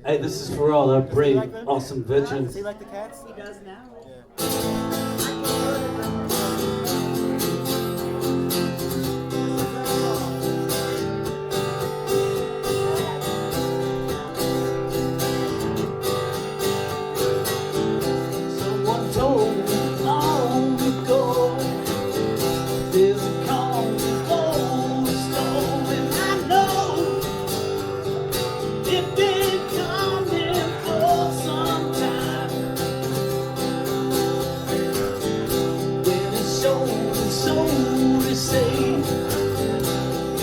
Hey, this is for all our brave, awesome veterans. Does he like the cats? He does now. Someone told me long ago there's a calm before the storm, and I know it's been coming for some time. When it's so to say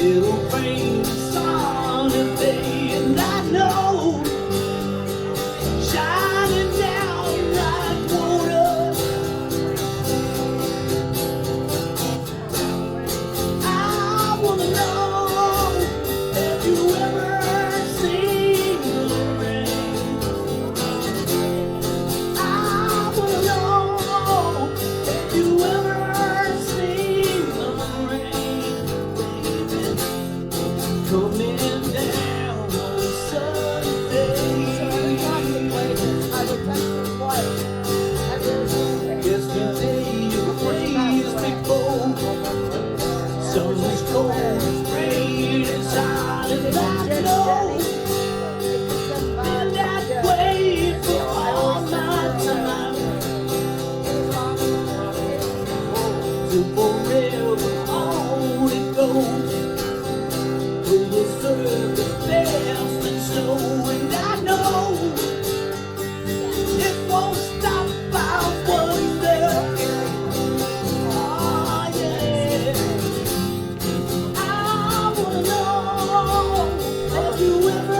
it'll rain someday, and I know shining down like water. I wanna know, have you ever seen the rain? I wanna know, have you ever seen the rain, baby? Coming down on a sudden day. Yesterday you praised before. Summer's cold, rain is hot, and I know been that way for all my time. To forever on it goes. We'll serve the best and so, and I know it won't stop. I wonder, oh yeah, I wanna know, have you ever